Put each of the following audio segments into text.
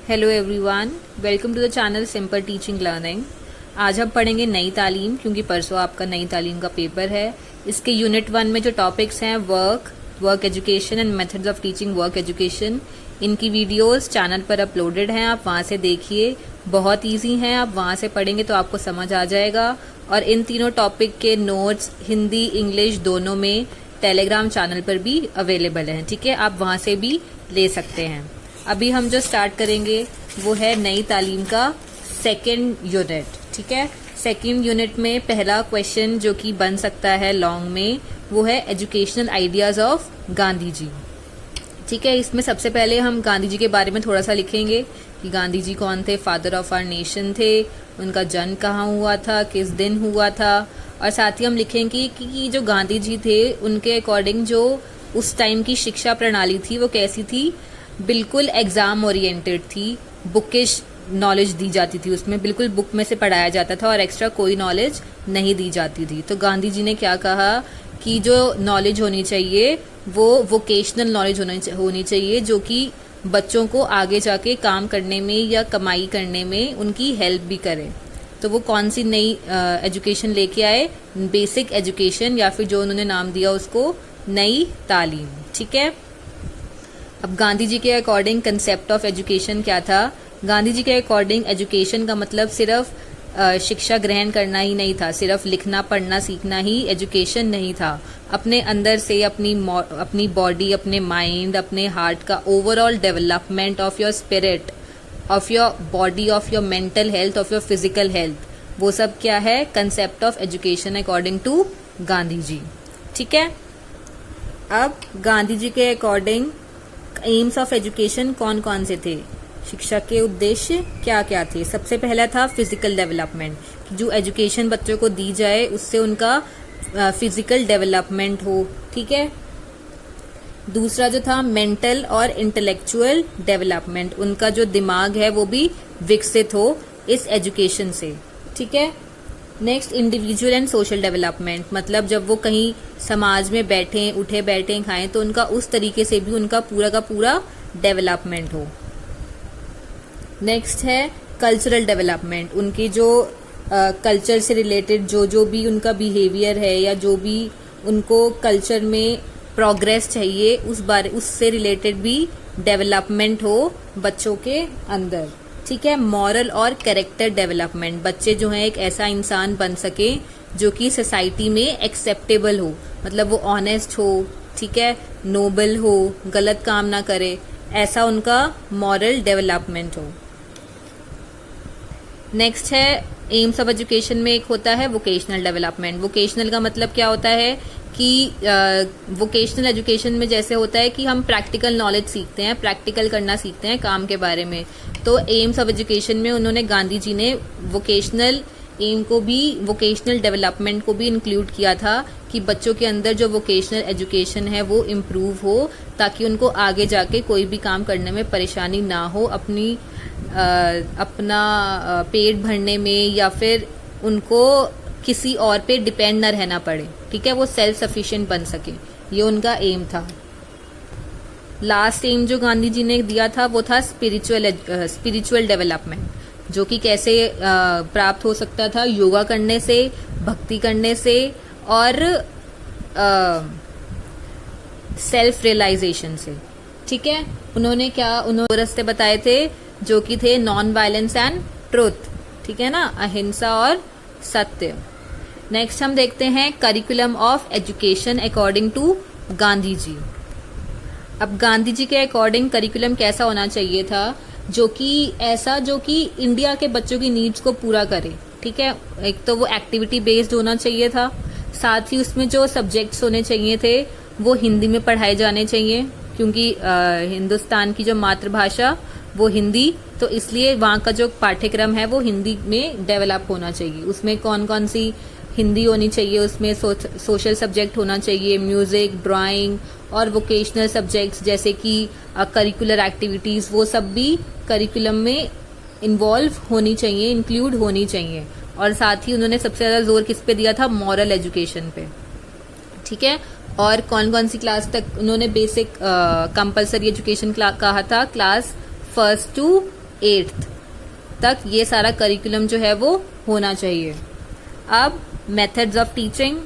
Hello everyone, welcome to the channel simple teaching learning. आज हम पढ़ेंगे नई तालीम, क्योंकि परसों आपका नई तालीम का पेपर है। इसके यूनिट 1 में जो टॉपिक्स हैं work education and methods of teaching work education, इनकी वीडियोस चैनल पर अपलोडेड हैं, आप वहां से देखिए। बहुत ईजी हैं, आप वहां से पढ़ेंगे तो आपको समझ आ जाएगा। और इन तीनों टॉपिक के नोट्स हिंदी इंग्लिश दोनों में टेलीग्राम चैनल पर भी अवेलेबल हैं, ठीक है, आप वहां से भी ले सकते हैं। अभी हम जो स्टार्ट करेंगे वो है नई तालीम का सेकेंड यूनिट, ठीक है। सेकेंड यूनिट में पहला क्वेश्चन जो कि बन सकता है लॉन्ग में, वो है educational ideas of Gandhi ji, ठीक है। इसमें सबसे पहले हम गांधी जी के बारे में थोड़ा सा लिखेंगे कि गांधी जी कौन थे, फादर ऑफ आवर नेशन थे, उनका जन्म कहाँ हुआ था, किस दिन हुआ था। और साथ ही हम लिखेंगे कि जो गांधी जी थे उनके अकॉर्डिंग जो उस टाइम की शिक्षा प्रणाली थी वो कैसी थी, बिल्कुल एग्जाम ओरिएंटेड थी, बुकिश नॉलेज दी जाती थी, उसमें बिल्कुल बुक में से पढ़ाया जाता था और एक्स्ट्रा कोई नॉलेज नहीं दी जाती थी। तो गांधी जी ने क्या कहा कि जो नॉलेज होनी चाहिए वो वोकेशनल नॉलेज होनी चाहिए, जो कि बच्चों को आगे जाके काम करने में या कमाई करने में उनकी हेल्प भी करे। तो वो कौन सी नई एजुकेशन लेके आए, बेसिक एजुकेशन, या फिर जो उन्होंने नाम दिया उसको नई तालीम, ठीक है। अब गांधी जी के अकॉर्डिंग कंसेप्ट ऑफ एजुकेशन क्या था। गांधी जी के अकॉर्डिंग एजुकेशन का मतलब सिर्फ शिक्षा ग्रहण करना ही नहीं था, सिर्फ लिखना पढ़ना सीखना ही एजुकेशन नहीं था। अपने अंदर से अपनी बॉडी, अपने माइंड, अपने हार्ट का overall development of your spirit, of your body, of your mental health, of your physical health, वो सब क्या है, concept of education according to Gandhi ji, ठीक है। अब गांधी जी के अकॉर्डिंग एम्स ऑफ एजुकेशन कौन कौन से थे, शिक्षा के उद्देश्य क्या क्या थे। सबसे पहला था फिजिकल डेवलपमेंट, जो एजुकेशन बच्चों को दी जाए उससे उनका फिजिकल डेवलपमेंट हो, ठीक है। दूसरा जो था मेंटल और इंटेलेक्चुअल डेवलपमेंट, उनका जो दिमाग है वो भी विकसित हो इस एजुकेशन से, ठीक है। Next individual and social development, मतलब जब वो कहीं समाज में बैठे उठे बैठे खाएं तो उनका उस तरीके से भी उनका पूरा का पूरा डेवलपमेंट हो। नेक्स्ट है कल्चरल डेवलपमेंट, उनकी जो कल्चर से रिलेटेड जो भी उनका बिहेवियर है या जो भी उनको कल्चर में प्रोग्रेस चाहिए उससे रिलेटेड भी डेवलपमेंट हो बच्चों के अंदर, ठीक है। मॉरल और कैरेक्टर डेवलपमेंट, बच्चे जो है एक ऐसा इंसान बन सके जो कि सोसाइटी में एक्सेप्टेबल हो, मतलब वो ऑनेस्ट हो, ठीक है, नोबल हो, गलत काम ना करे, ऐसा उनका मॉरल डेवलपमेंट हो। नेक्स्ट है एम्स ऑफ एजुकेशन में एक होता है वोकेशनल डेवलपमेंट। वोकेशनल का मतलब क्या होता है कि वोकेशनल एजुकेशन में जैसे होता है कि हम प्रैक्टिकल नॉलेज सीखते हैं, प्रैक्टिकल करना सीखते हैं काम के बारे में। तो एम्स ऑफ एजुकेशन में उन्होंने गांधी जी ने वोकेशनल एम को भी, वोकेशनल डेवलपमेंट को भी इंक्लूड किया था कि बच्चों के अंदर जो वोकेशनल एजुकेशन है वो इम्प्रूव हो, ताकि उनको आगे जाके कोई भी काम करने में परेशानी ना हो, अपना पेट भरने में या फिर उनको किसी और पे डिपेंड न रहना पड़े, ठीक है, वो सेल्फ सफिशिएंट बन सके, ये उनका एम था। लास्ट एम जो गांधी जी ने दिया था वो था स्पिरिचुअल डेवलपमेंट, जो कि कैसे प्राप्त हो सकता था, योगा करने से, भक्ति करने से और सेल्फ रियलाइजेशन से, ठीक है। उन्होंने रास्ते बताए थे जो कि थे नॉन वायलेंस एंड ट्रुथ, ठीक है ना, अहिंसा और सत्य। नेक्स्ट हम देखते हैं curriculum of education according to Gandhi ji. अब गांधी जी के अकॉर्डिंग करिकुलम कैसा होना चाहिए था, जो कि इंडिया के बच्चों की नीड्स को पूरा करे, ठीक है। एक तो वो एक्टिविटी बेस्ड होना चाहिए था, साथ ही उसमें जो सब्जेक्ट्स होने चाहिए थे वो हिंदी में पढ़ाए जाने चाहिए, क्योंकि हिंदुस्तान की जो मातृभाषा वो हिंदी, तो इसलिए वहाँ का जो पाठ्यक्रम है वो हिंदी में डेवलप होना चाहिए। उसमें कौन कौन सी हिंदी होनी चाहिए, उसमें सोशल सब्जेक्ट होना चाहिए, म्यूजिक, ड्राइंग और वोकेशनल सब्जेक्ट्स जैसे कि करिकुलर एक्टिविटीज, वो सब भी करिकुलम में इन्वॉल्व होनी चाहिए, इंक्लूड होनी चाहिए। और साथ ही उन्होंने सबसे ज्यादा जोर किस पे दिया था, मॉरल एजुकेशन पे, ठीक है। और कौन कौन सी क्लास तक उन्होंने बेसिक कंपलसरी एजुकेशन कहा था, क्लास 1st to 8th तक ये सारा करिकुलम जो है वो होना चाहिए। अब methods of teaching,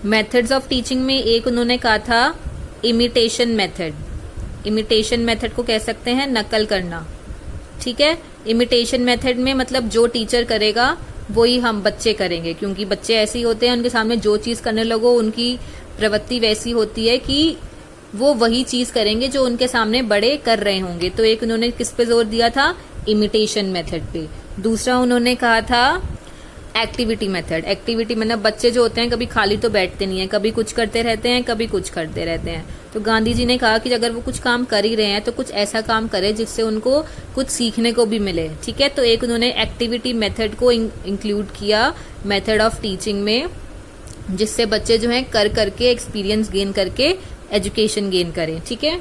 methods of teaching में एक उन्होंने कहा था इमिटेशन मेथड। इमिटेशन मेथड को कह सकते हैं नकल करना, ठीक है। इमिटेशन मेथड में मतलब जो टीचर करेगा वही हम बच्चे करेंगे, क्योंकि बच्चे ऐसे ही होते हैं, उनके सामने जो चीज करने लगो उनकी प्रवृत्ति वैसी होती है कि वो वही चीज करेंगे जो उनके सामने बड़े कर रहे होंगे। तो एक उन्होंने किस पे जोर दिया था, इमिटेशन मेथड पे। दूसरा उन्होंने कहा था एक्टिविटी मेथड। एक्टिविटी मतलब बच्चे जो होते हैं कभी खाली तो बैठते नहीं है, कभी कुछ करते रहते हैं, कभी कुछ करते रहते हैं। तो गांधी जी ने कहा कि अगर वो कुछ काम कर ही रहे हैं तो कुछ ऐसा काम करे जिससे उनको कुछ सीखने को भी मिले, ठीक है। तो एक उन्होंने एक्टिविटी मेथड को इंक्लूड किया मेथड ऑफ टीचिंग में, जिससे बच्चे जो है कर करके एक्सपीरियंस गेन करके एजुकेशन गेन करें, ठीक है।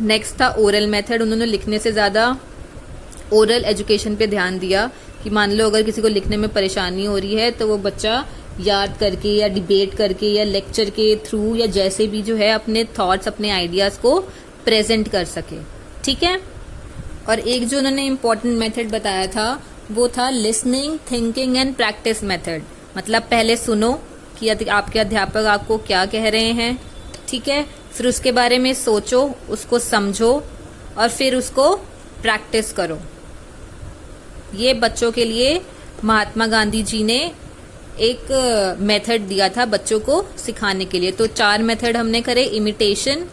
नेक्स्ट था ओरल मेथड। उन्होंने लिखने से ज्यादा ओरल एजुकेशन पे ध्यान दिया कि मान लो अगर किसी को लिखने में परेशानी हो रही है तो वो बच्चा याद करके या डिबेट करके या लेक्चर के थ्रू या जैसे भी जो है अपने थॉट्स, अपने आइडियाज को प्रेजेंट कर सके, ठीक है। और एक जो उन्होंने इम्पोर्टेंट मेथड बताया था वो था listening, thinking and practice method. मतलब पहले सुनो कि आपके अध्यापक आपको क्या कह रहे हैं, ठीक है। फिर उसके बारे में सोचो, उसको समझो और फिर उसको प्रैक्टिस करो। ये बच्चों के लिए महात्मा गांधी जी ने एक मेथड दिया था बच्चों को सिखाने के लिए। तो 4 मेथड हमने करे, इमिटेशन,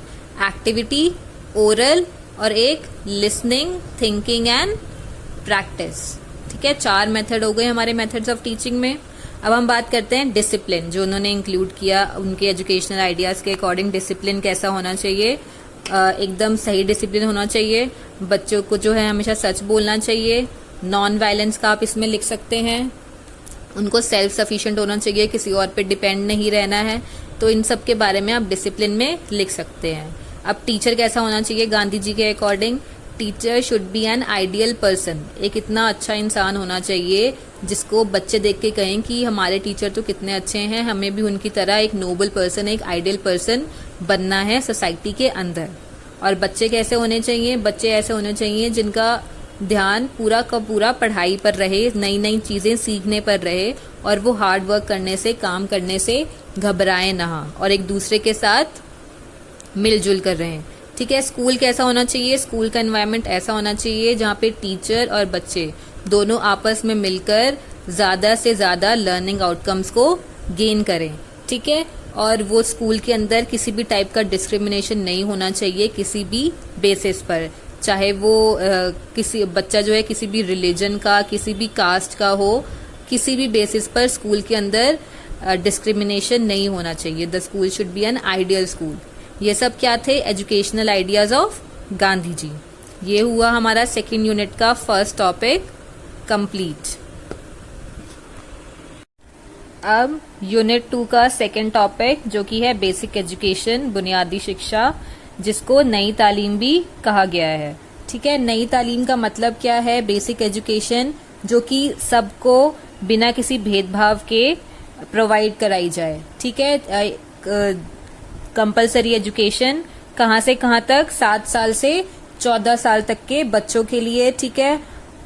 एक्टिविटी, ओरल और एक लिसनिंग, थिंकिंग एंड प्रैक्टिस, ठीक है। 4 मेथड हो गए हमारे मेथड्स ऑफ टीचिंग में। अब हम बात करते हैं डिसिप्लिन, जो उन्होंने इंक्लूड किया उनके एजुकेशनल आइडियाज के अकॉर्डिंग। डिसिप्लिन कैसा होना चाहिए, एकदम सही डिसिप्लिन होना चाहिए। बच्चों को जो है हमेशा सच बोलना चाहिए। नॉन वायलेंस का आप इसमें लिख सकते हैं। उनको सेल्फ सफिशिएंट होना चाहिए, किसी और पे डिपेंड नहीं रहना है। तो इन सब के बारे में आप डिसिप्लिन में लिख सकते हैं। अब टीचर कैसा होना चाहिए गांधी जी के according, teacher should be an ideal person. एक इतना अच्छा इंसान होना चाहिए जिसको बच्चे देख के कहें कि हमारे टीचर तो कितने अच्छे हैं, हमें भी उनकी तरह एक नोबल पर्सन, एक आइडियल पर्सन बनना है सोसाइटी के अंदर। और बच्चे कैसे होने चाहिए, बच्चे ऐसे होने चाहिए जिनका ध्यान पूरा का पूरा पढ़ाई पर रहे, नई नई चीजें सीखने पर रहे और वो हार्ड वर्क करने से, काम करने से घबराए ना और एक दूसरे के साथ मिलजुल कर रहे हैं, ठीक है। स्कूल कैसा होना चाहिए, स्कूल का एनवायरनमेंट ऐसा होना चाहिए जहाँ पे टीचर और बच्चे दोनों आपस में मिलकर ज्यादा से ज्यादा लर्निंग आउटकम्स को गेन करें, ठीक है। और वो स्कूल के अंदर किसी भी टाइप का डिस्क्रिमिनेशन नहीं होना चाहिए किसी भी बेसिस पर, चाहे वो किसी बच्चा जो है किसी भी रिलीजन का, किसी भी कास्ट का हो, किसी भी बेसिस पर स्कूल के अंदर डिस्क्रिमिनेशन नहीं होना चाहिए। The school should be an ideal school. ये सब क्या थे, एजुकेशनल आइडियाज ऑफ गांधी जी। ये हुआ हमारा सेकेंड यूनिट का फर्स्ट टॉपिक कंप्लीट। अब यूनिट 2 का सेकेंड टॉपिक जो कि है बेसिक एजुकेशन, बुनियादी शिक्षा, जिसको नई तालीम भी कहा गया है, ठीक है। नई तालीम का मतलब क्या है, बेसिक एजुकेशन जो कि सबको बिना किसी भेदभाव के प्रोवाइड कराई जाए, ठीक है। कंपलसरी एजुकेशन कहाँ से कहाँ तक, 7 साल से 14 साल तक के बच्चों के लिए, ठीक है।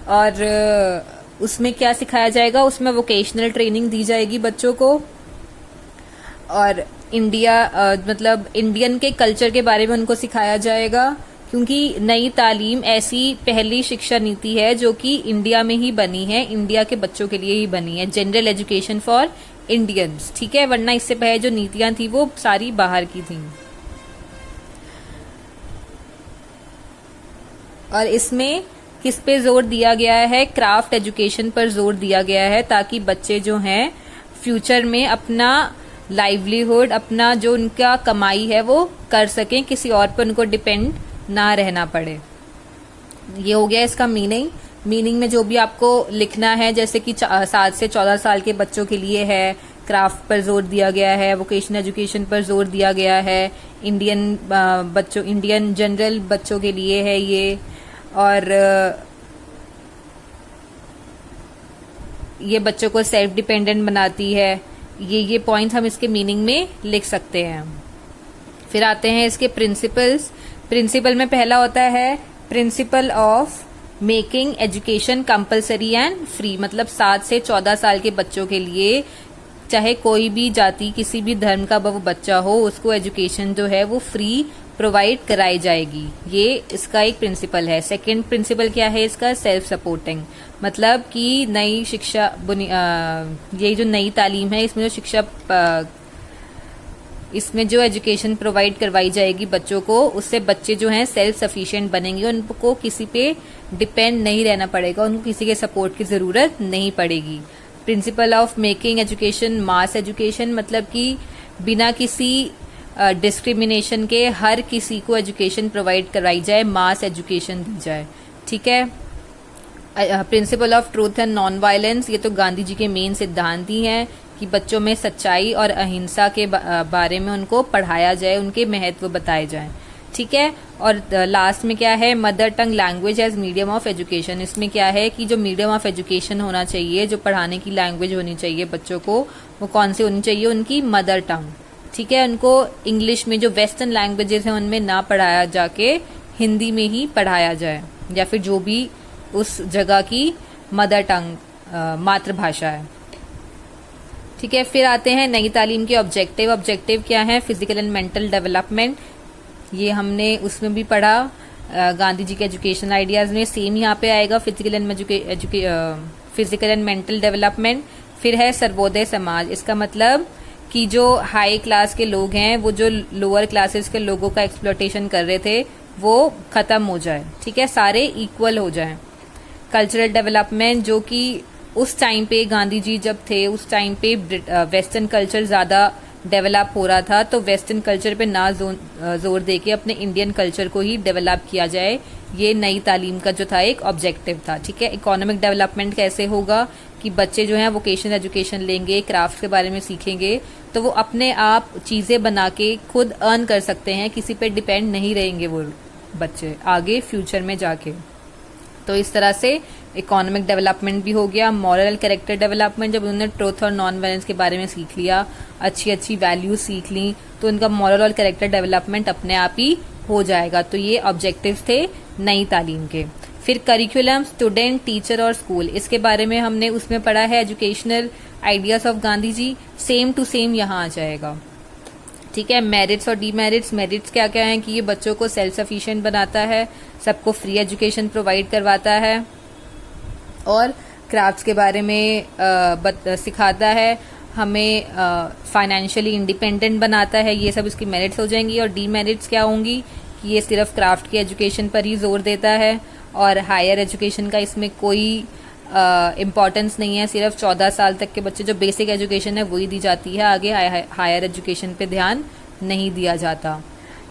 और उसमें क्या सिखाया जाएगा, उसमें वोकेशनल ट्रेनिंग दी जाएगी बच्चों को। और मतलब इंडियन के कल्चर के बारे में उनको सिखाया जाएगा, क्योंकि नई तालीम ऐसी पहली शिक्षा नीति है जो कि इंडिया में ही बनी है, इंडिया के बच्चों के लिए ही बनी है, जनरल एजुकेशन फॉर इंडियंस, ठीक है। वरना इससे पहले जो नीतियां थी वो सारी बाहर की थी। और इसमें किस पे जोर दिया गया है, क्राफ्ट एजुकेशन पर जोर दिया गया है, ताकि बच्चे जो हैं फ्यूचर में अपना लाइवलीहुड, अपना जो उनका कमाई है वो कर सकें, किसी और पर उनको डिपेंड ना रहना पड़े। ये हो गया इसका मीनिंग। मीनिंग में जो भी आपको लिखना है, जैसे कि 7 से 14 साल के बच्चों के लिए है, क्राफ्ट पर जोर दिया गया है, वोकेशनल एजुकेशन पर जोर दिया गया है, इंडियन जनरल बच्चों के लिए है ये, और ये बच्चों को सेल्फ डिपेंडेंट बनाती है। ये पॉइंट्स हम इसके मीनिंग में लिख सकते हैं। फिर आते हैं इसके प्रिंसिपल्स। प्रिंसिपल में पहला होता है principle of making education compulsory and free, मतलब 7 से 14 साल के बच्चों के लिए चाहे कोई भी जाति किसी भी धर्म का वो बच्चा हो उसको एजुकेशन जो है वो फ्री प्रोवाइड कराई जाएगी। ये इसका एक प्रिंसिपल है। सेकंड प्रिंसिपल क्या है इसका? सेल्फ सपोर्टिंग, मतलब कि नई शिक्षा ये जो नई तालीम है इसमें जो शिक्षा इसमें जो एजुकेशन प्रोवाइड करवाई जाएगी बच्चों को, उससे बच्चे जो हैं सेल्फ सफिशिएंट बनेंगे, उनको किसी पे डिपेंड नहीं रहना पड़ेगा, उनको किसी के सपोर्ट की जरूरत नहीं पड़ेगी। Principle of making education mass education, मतलब कि बिना किसी डिस्क्रिमिनेशन के हर किसी को एजुकेशन प्रोवाइड कराई जाए, मास एजुकेशन दी जाए। ठीक है। Principle of truth and non violence, ये तो गांधी जी के मेन सिद्धांत ही हैं कि बच्चों में सच्चाई और अहिंसा के बारे में उनको पढ़ाया जाए, उनके महत्व बताए जाएं। ठीक है। और लास्ट में क्या है? Mother tongue language as medium of education. इसमें क्या है कि जो मीडियम ऑफ एजुकेशन होना चाहिए, जो पढ़ाने की लैंग्वेज होनी चाहिए बच्चों को, वो कौन सी होनी चाहिए? उनकी मदर टंग। ठीक है। उनको इंग्लिश में जो वेस्टर्न लैंग्वेजेस हैं उनमें ना पढ़ाया जाके हिंदी में ही पढ़ाया जाए, या फिर जो भी उस जगह की मदर टंग मातृभाषा है। ठीक है। फिर आते हैं नई तालीम के ऑब्जेक्टिव। ऑब्जेक्टिव क्या है? फिजिकल एंड मेंटल डेवलपमेंट, ये हमने उसमें भी पढ़ा गांधी जी के एजुकेशन आइडियाज में, सेम यहाँ पे आएगा फिजिकल एंड मेंटल डेवलपमेंट। फिर है सर्वोदय समाज, इसका मतलब कि जो हाई क्लास के लोग हैं वो जो लोअर क्लासेस के लोगों का एक्सप्लॉयटेशन कर रहे थे वो खत्म हो जाए। ठीक है। सारे इक्वल हो जाएं। कल्चरल डेवलपमेंट, जो कि उस टाइम पे गांधी जी जब थे उस टाइम पे वेस्टर्न कल्चर ज्यादा डेवलप हो रहा था, तो वेस्टर्न कल्चर पे ना जोर देके अपने इंडियन कल्चर को ही डेवलप किया जाए, ये नई तालीम का जो था एक ऑब्जेक्टिव था। ठीक है। इकोनॉमिक डेवलपमेंट कैसे होगा कि बच्चे जो हैं वोकेशनल एजुकेशन लेंगे, क्राफ्ट के बारे में सीखेंगे, तो वो अपने आप चीजें बना के खुद अर्न कर सकते हैं, किसी पे डिपेंड नहीं रहेंगे वो बच्चे आगे फ्यूचर में जाके। तो इस तरह से इकोनॉमिक डेवलपमेंट भी हो गया। मॉरल कैरेक्टर डेवलपमेंट, जब उन्होंने ट्रूथ और नॉन वायलेंस के बारे में सीख लिया, अच्छी अच्छी वैल्यूज सीख ली, तो उनका मॉरल और कैरेक्टर डेवलपमेंट अपने आप ही हो जाएगा। तो ये ऑब्जेक्टिव्स थे नई तालीम के। फिर करिकुलम, स्टूडेंट, टीचर और स्कूल, इसके बारे में हमने उसमें पढ़ा है educational ideas of Gandhi ji, same to same यहाँ आ जाएगा। ठीक है। मेरिट्स और डीमेरिट्स, मेरिट्स क्या क्या है कि ये बच्चों को सेल्फ सफिशिएंट बनाता है, सबको फ्री एजुकेशन प्रोवाइड करवाता है और क्राफ्ट्स के बारे में सिखाता है, हमें फाइनेंशियली इंडिपेंडेंट बनाता है, ये सब इसकी मेरिट्स हो जाएंगी। और डीमेरिट्स क्या होंगी कि ये सिर्फ क्राफ्ट की एजुकेशन पर ही जोर देता है और हायर एजुकेशन का इसमें कोई इम्पोर्टेंस नहीं है, सिर्फ 14 साल तक के बच्चे जो बेसिक एजुकेशन है वही दी जाती है, आगे हायर एजुकेशन पे ध्यान नहीं दिया जाता।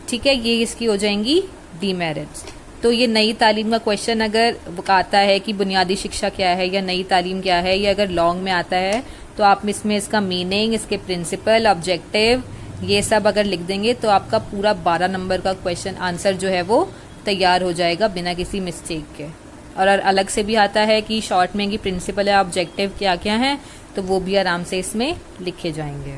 ठीक है। ये इसकी हो जाएंगी डीमेरिट्स। तो ये नई तालीम का क्वेश्चन अगर आता है कि बुनियादी शिक्षा क्या है या नई तालीम क्या है, या अगर लॉन्ग में आता है, तो आप इसमें इसका मीनिंग, इसके प्रिंसिपल, ऑब्जेक्टिव, ये सब अगर लिख देंगे तो आपका पूरा 12 नंबर का क्वेश्चन आंसर जो है वो तैयार हो जाएगा बिना किसी मिस्टेक के। और अलग से भी आता है कि शॉर्ट में कि प्रिंसिपल या ऑब्जेक्टिव क्या क्या है, तो वो भी आराम से इसमें लिखे जाएंगे।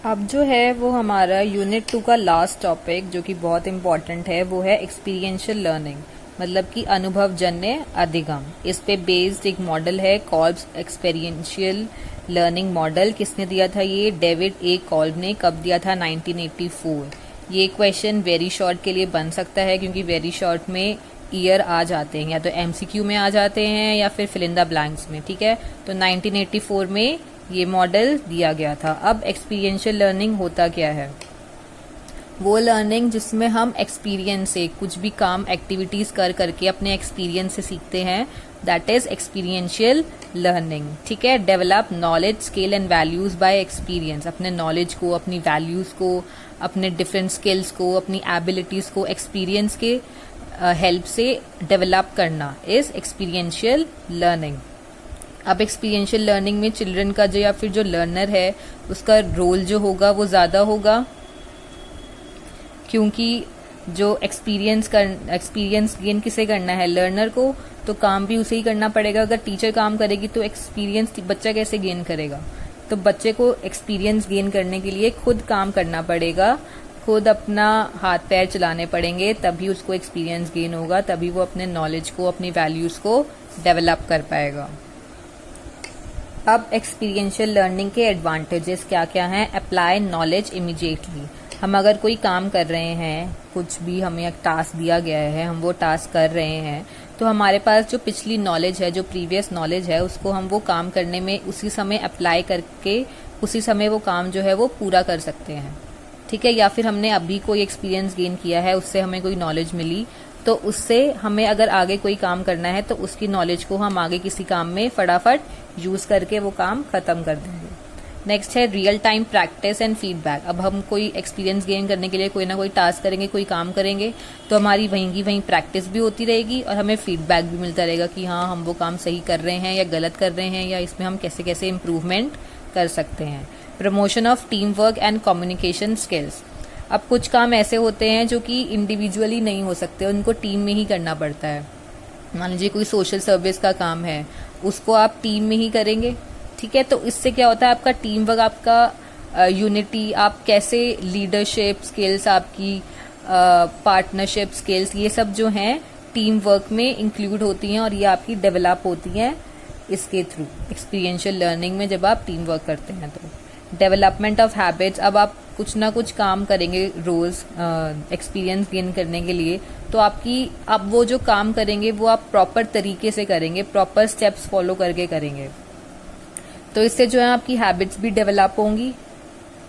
अब जो है वो हमारा यूनिट 2 का लास्ट टॉपिक जो कि बहुत इम्पोर्टेंट है, वो है एक्सपीरियंशियल लर्निंग, मतलब कि अनुभव जन्य अधिगम। इस पे बेस्ड एक मॉडल है कॉल्ब्स एक्सपीरियंशियल लर्निंग मॉडल। किसने दिया था ये? डेविड ए कॉल्ब ने। कब दिया था? 1984। ये क्वेश्चन वेरी शॉर्ट के लिए बन सकता है क्योंकि वेरी शॉर्ट में ईयर आ जाते हैं, या तो एमसीक्यू में आ जाते हैं या फिर फिल इन द ब्लैंक्स में। ठीक है। तो 1984 में ये मॉडल दिया गया था। अब एक्सपीरियंशियल लर्निंग होता क्या है? वो लर्निंग जिसमें हम एक्सपीरियंस से कुछ भी काम, एक्टिविटीज कर करके अपने एक्सपीरियंस से सीखते हैं, दैट इज एक्सपीरियंशियल लर्निंग। ठीक है। Develop knowledge, skill and values bye experience, अपने नॉलेज को, अपनी वैल्यूज को, अपने डिफरेंट स्किल्स को, अपनी एबिलिटीज को एक्सपीरियंस के हेल्प से डेवलप करना इज एक्सपीरियंशियल लर्निंग। अब एक्सपीरियंशियल लर्निंग में चिल्ड्रन का जो या फिर जो लर्नर है उसका रोल जो होगा वो ज्यादा होगा, क्योंकि जो एक्सपीरियंस गेन किसे करना है? लर्नर को। तो काम भी उसे ही करना पड़ेगा। अगर टीचर काम करेगी तो एक्सपीरियंस बच्चा कैसे गेन करेगा? तो बच्चे को एक्सपीरियंस गेन करने के लिए खुद काम करना पड़ेगा, खुद अपना हाथ पैर चलाने पड़ेंगे, तभी उसको एक्सपीरियंस गेन होगा, तभी वो अपने नॉलेज को, अपनी वैल्यूज को डेवलप कर पाएगा। अब एक्सपीरियंशियल लर्निंग के एडवांटेजेस क्या क्या हैं। Apply knowledge immediately. हम अगर कोई काम कर रहे हैं, कुछ भी हमें एक टास्क दिया गया है, हम वो टास्क कर रहे हैं, तो हमारे पास जो पिछली नॉलेज है, जो प्रीवियस नॉलेज है, उसको हम वो काम करने में उसी समय अप्लाई करके उसी समय वो काम जो है वो पूरा कर सकते हैं। ठीक है, या फिर हमने अभी कोई एक्सपीरियंस गेन किया है, उससे हमें कोई नॉलेज मिली, तो उससे हमें अगर आगे कोई काम करना है तो उसकी नॉलेज को हम आगे किसी काम में फटाफट यूज करके वो काम खत्म कर देंगे। नेक्स्ट है real time practice and feedback. अब हम कोई एक्सपीरियंस गेन करने के लिए कोई ना कोई टास्क करेंगे, कोई काम करेंगे, तो हमारी वहीं की वहीं प्रैक्टिस भी होती रहेगी और हमें फीडबैक भी मिलता रहेगा कि हाँ, हम वो काम सही कर रहे हैं या गलत कर रहे हैं, या इसमें हम कैसे कैसे इम्प्रूवमेंट कर सकते हैं। Promotion of team work and communication skills. अब कुछ काम ऐसे होते हैं जो कि इंडिविजुअली नहीं हो सकते, उनको टीम में ही करना पड़ता है। मान लीजिए कोई सोशल सर्विस का काम है, उसको आप टीम में ही करेंगे। ठीक है, तो इससे क्या होता है, आपका टीम वर्क, आपका यूनिटी, आप कैसे लीडरशिप स्किल्स, आपकी पार्टनरशिप स्किल्स, ये सब जो हैं टीम वर्क में इंक्लूड होती हैं और ये आपकी डेवलप होती हैं इसके थ्रू, एक्सपीरियंशियल लर्निंग में जब आप टीम वर्क करते हैं। तो डेवलपमेंट ऑफ हैबिट्स। अब आप कुछ ना कुछ काम करेंगे रोज एक्सपीरियंस गेन करने के लिए, तो आप वो जो काम करेंगे वो आप प्रॉपर तरीके से करेंगे, प्रॉपर स्टेप्स फॉलो करके करेंगे, तो इससे जो है आपकी हैबिट्स भी डेवलप होंगी।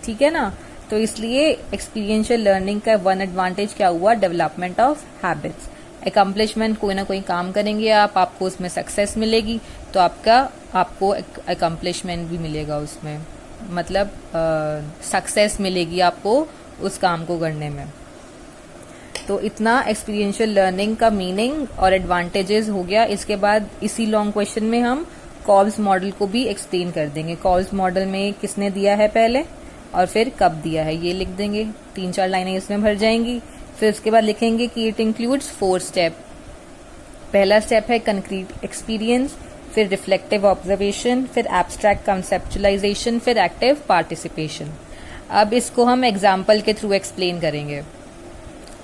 ठीक है ना, तो इसलिए एक्सपीरियंशियल लर्निंग का वन एडवांटेज क्या हुआ, डेवलपमेंट ऑफ हैबिट्स। अकम्पलिशमेंट, कोई ना कोई काम करेंगे आपको उसमें सक्सेस मिलेगी, तो आपको अकम्पलिशमेंट भी मिलेगा उसमें, मतलब सक्सेस मिलेगी आपको उस काम को करने में। तो इतना एक्सपीरियंशियल लर्निंग का मीनिंग और एडवांटेजेस हो गया। इसके बाद इसी लॉन्ग क्वेश्चन में हम कॉल्स मॉडल को भी एक्सप्लेन कर देंगे। कॉल्स मॉडल में किसने दिया है पहले और फिर कब दिया है, ये लिख देंगे, 3-4 लाइनें इसमें भर जाएंगी। फिर उसके बाद लिखेंगे कि इट इंक्लूड्स 4 स्टेप। पहला स्टेप है कंक्रीट एक्सपीरियंस, फिर रिफ्लेक्टिव ऑब्जर्वेशन, फिर एब्स्ट्रैक्ट कंसेप्चुलाइजेशन, फिर एक्टिव पार्टिसिपेशन। अब इसको हम एग्जाम्पल के थ्रू एक्सप्लेन करेंगे।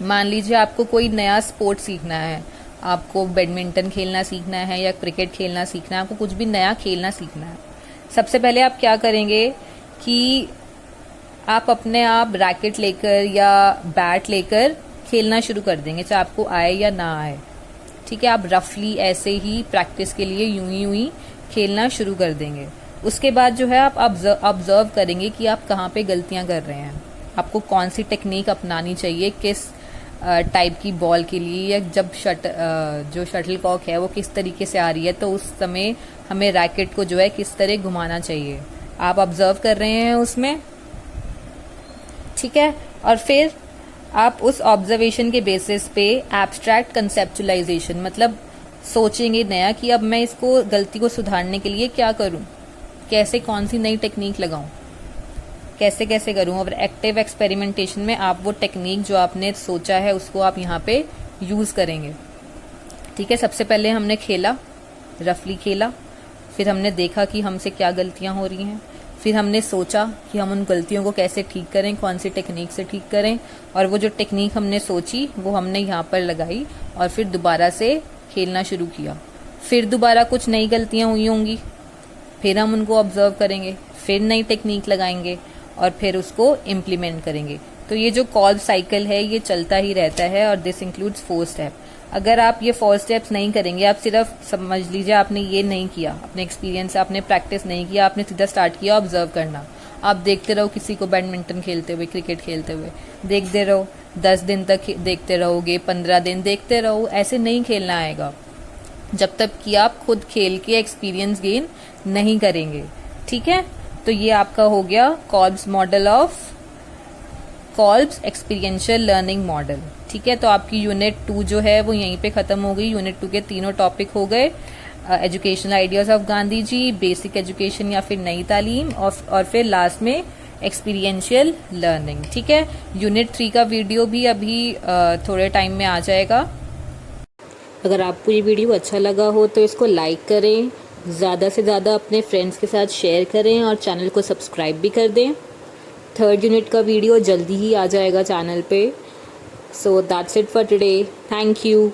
मान लीजिए आपको कोई नया स्पोर्ट सीखना है, आपको बैडमिंटन खेलना सीखना है या क्रिकेट खेलना सीखना है, आपको कुछ भी नया खेलना सीखना है। सबसे पहले आप क्या करेंगे कि आप अपने आप रैकेट लेकर या बैट लेकर खेलना शुरू कर देंगे, चाहे आपको आए या ना आए। ठीक है, आप रफली ऐसे ही प्रैक्टिस के लिए यूं ही खेलना शुरू कर देंगे। उसके बाद जो है आप ऑब्जर्व करेंगे कि आप कहाँ पे गलतियां कर रहे हैं, आपको कौन सी टेक्निक अपनानी चाहिए, किस टाइप की बॉल के लिए, या जब जो शटलकॉक है वो किस तरीके से आ रही है, तो उस समय हमें रैकेट को जो है किस तरह घुमाना चाहिए, आप ऑब्जर्व कर रहे हैं उसमें। ठीक है, और फिर आप उस ऑब्जर्वेशन के बेसिस पे एब्स्ट्रैक्ट कंसेप्चुलाइजेशन, मतलब सोचेंगे नया कि अब मैं इसको गलती को सुधारने के लिए क्या करूं, कैसे कौन सी नई टेक्निक लगाऊं, कैसे कैसे करूं। और एक्टिव एक्सपेरिमेंटेशन में आप वो टेक्निक जो आपने सोचा है उसको आप यहाँ पे यूज करेंगे। ठीक है, सबसे पहले हमने खेला, रफली खेला, फिर हमने देखा कि हमसे क्या गलतियां हो रही हैं, फिर हमने सोचा कि हम उन गलतियों को कैसे ठीक करें, कौन सी टेक्निक से ठीक करें, और वो जो टेक्निक हमने सोची वो हमने यहाँ पर लगाई और फिर दोबारा से खेलना शुरू किया। फिर दोबारा कुछ नई गलतियां हुई होंगी, फिर हम उनको ऑब्जर्व करेंगे, फिर नई टेक्निक लगाएंगे और फिर उसको इम्प्लीमेंट करेंगे। तो ये जो कॉल साइकिल है ये चलता ही रहता है और दिस इंक्लूड्स 4 स्टेप। अगर आप ये 4 स्टेप्स नहीं करेंगे, आप सिर्फ समझ लीजिए आपने ये नहीं किया, अपने एक्सपीरियंस से आपने प्रैक्टिस नहीं किया, आपने सीधा स्टार्ट किया ऑब्जर्व करना, आप देखते रहो किसी को बैडमिंटन खेलते हुए, क्रिकेट खेलते हुए, देखते रहो, 10 दिन तक देखते रहोगे, 15 दिन देखते रहो, ऐसे नहीं खेलना आएगा जब तक कि आप खुद खेल के एक्सपीरियंस गेन नहीं करेंगे। ठीक है, तो ये आपका हो गया Kolb's model of Kolb's experiential learning model. ठीक है, तो आपकी यूनिट 2 जो है वो यहीं पे खत्म हो गई। यूनिट 2 के तीनों टॉपिक हो गए, educational ideas of Gandhi ji, basic education या फिर नई तालीम, और फिर लास्ट में एक्सपीरियंशियल लर्निंग। ठीक है, यूनिट 3 का वीडियो भी अभी थोड़े टाइम में आ जाएगा। अगर आपको ये वीडियो अच्छा लगा हो तो इसको लाइक करें, ज़्यादा से ज़्यादा अपने फ्रेंड्स के साथ शेयर करें और चैनल को सब्सक्राइब भी कर दें। थर्ड यूनिट का वीडियो जल्दी ही आ जाएगा चैनल पे। So that's it for today. Thank you.